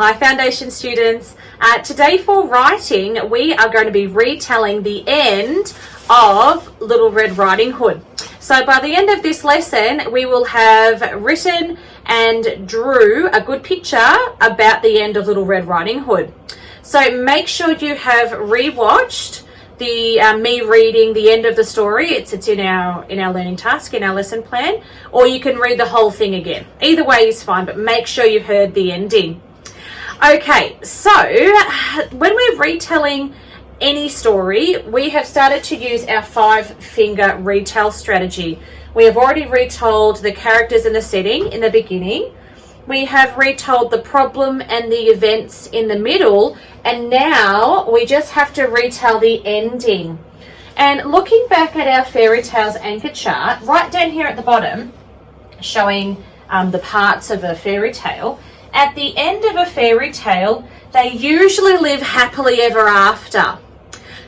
Hi Foundation students. Today for writing we are going to be retelling the end of Little Red Riding Hood. So by the end of this lesson we will have written and drew a good picture about the end of Little Red Riding Hood. So make sure you have rewatched the me reading the end of the story. It's in our learning task, in our lesson plan, or you can read the whole thing again. Either way is fine, but make sure you've heard the ending. Okay, so when we're retelling any story, we have started to use our 5-finger retell strategy. We have already retold the characters and the setting in the beginning. We have retold the problem and the events in the middle, and now we just have to retell the ending. And looking back at our fairy tales anchor chart, right down here at the bottom, showing the parts of a fairy tale, at the end of a fairy tale, they usually live happily ever after.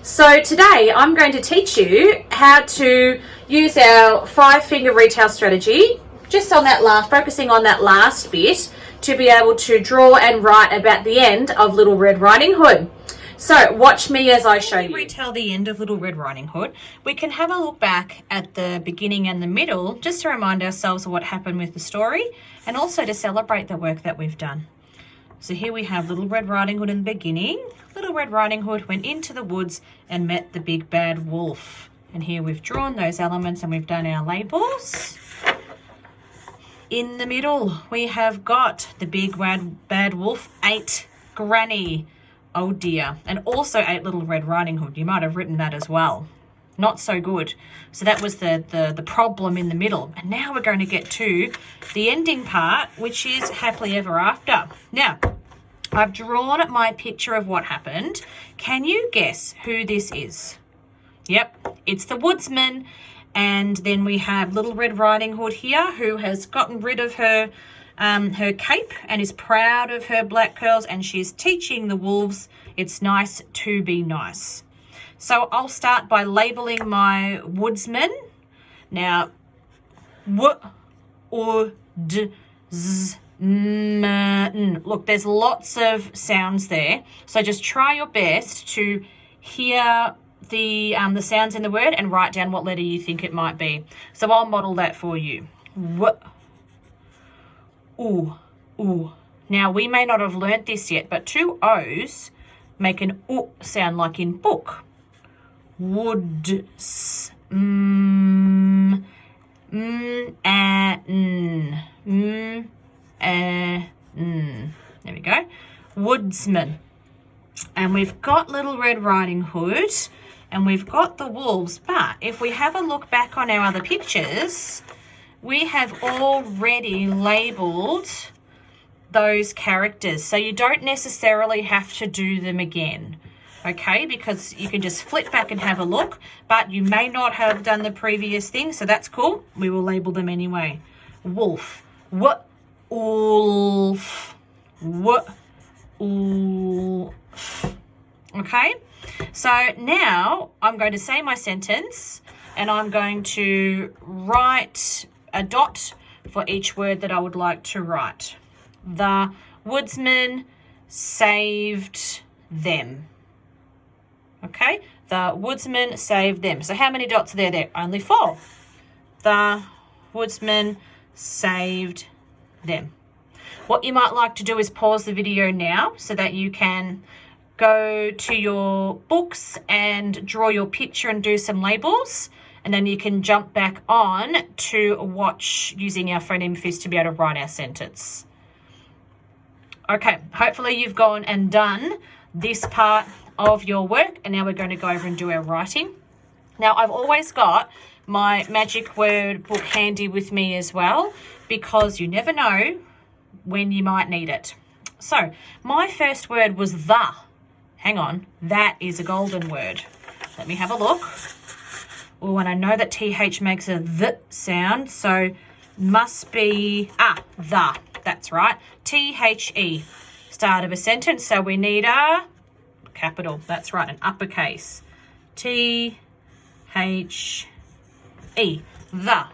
So today I'm going to teach you how to use our 5-finger retell strategy, just on that focusing on that last bit, to be able to draw and write about the end of Little Red Riding Hood. So watch me as I show you. Retell the end of Little Red Riding Hood. We can have a look back at the beginning and the middle, just to remind ourselves of what happened with the story, and also to celebrate the work that we've done. So here we have Little Red Riding Hood in the beginning. Little Red Riding Hood went into the woods and met the big bad wolf. And here we've drawn those elements and we've done our labels. In the middle, we have got the big bad wolf ate Granny. Oh dear. And also ate Little Red Riding Hood. You might have written that as well. Not so good. So that was the problem in the middle. And now we're going to get to the ending part, which is happily ever after. Now, I've drawn my picture of what happened. Can you guess who this is? Yep, it's the woodsman. And then we have Little Red Riding Hood here, who has gotten rid of her cape and is proud of her black curls, and she's teaching the wolves it's nice to be nice. So I'll start by labeling my woodsman. Now, look, there's lots of sounds there. So just try your best to hear the sounds in the word and write down what letter you think it might be. So I'll model that for you. Ooh. Now, we may not have learnt this yet, but 2 O's make an oo sound like in book. Woods. There we go. Woodsman. And we've got Little Red Riding Hood and we've got the wolves, but if we have a look back on our other pictures, we have already labelled those characters. So you don't necessarily have to do them again, okay? Because you can just flip back and have a look, but you may not have done the previous thing, so that's cool. We will label them anyway. Wolf. Wolf. Wolf. Okay? So now I'm going to say my sentence and I'm going to write a dot for each word that I would like to write. The woodsman saved them. Okay? The woodsman saved them. So how many dots are there? Only 4. The woodsman saved them. What you might like to do is pause the video now so that you can go to your books and draw your picture and do some labels, and then you can jump back on to watch using our phoneme fist to be able to write our sentence. Okay, hopefully you've gone and done this part of your work, and now we're going to go over and do our writing. Now, I've always got my magic word book handy with me as well, because you never know when you might need it. So my first word was the. Hang on, that is a golden word. Let me have a look. Oh, and I know that TH makes a th sound, so must be, the, that's right. THE, start of a sentence, so we need a capital, that's right, an uppercase. THE, the.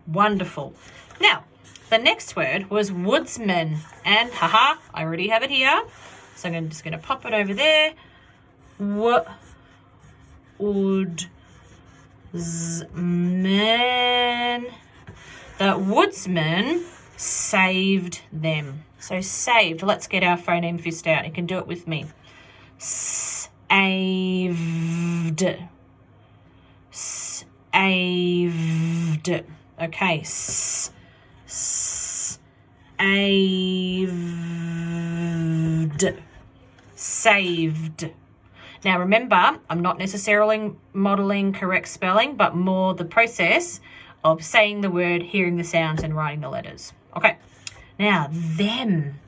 Wonderful. Now, The next word was woodsman. And haha, I already have it here. So I'm just going to pop it over there. Woodsman. The woodsman saved them. So saved. Let's get our phoneme fist out. You can do it with me. Saved. Saved. Okay. Saved. Saved. Now remember, I'm not necessarily modelling correct spelling, but more the process of saying the word, hearing the sounds, and writing the letters. Okay. Now, them.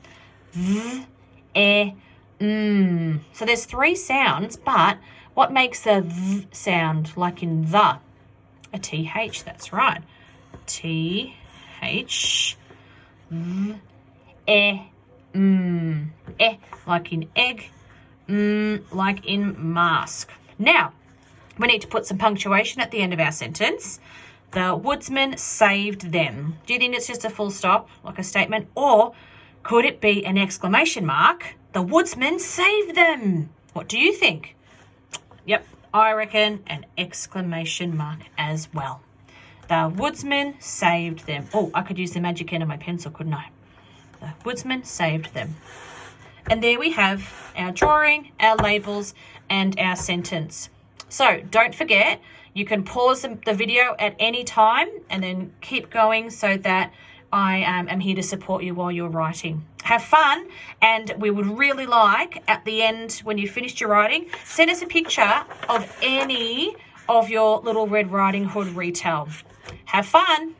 So there's 3 sounds, but what makes the th sound like in the? A TH, that's right. TH. Like in egg. Like in mask. Now, we need to put some punctuation at the end of our sentence. The woodsman saved them. Do you think it's just a full stop, like a statement? Or could it be an exclamation mark? The woodsman saved them. What do you think? Yep, I reckon an exclamation mark as well. The woodsman saved them. Oh, I could use the magic end of my pencil, couldn't I? The woodsman saved them. And there we have our drawing, our labels, and our sentence. So don't forget, you can pause the video at any time and then keep going so that I am here to support you while you're writing. Have fun, and we would really like, at the end, when you've finished your writing, send us a picture of any of your Little Red Riding Hood retell. Have fun.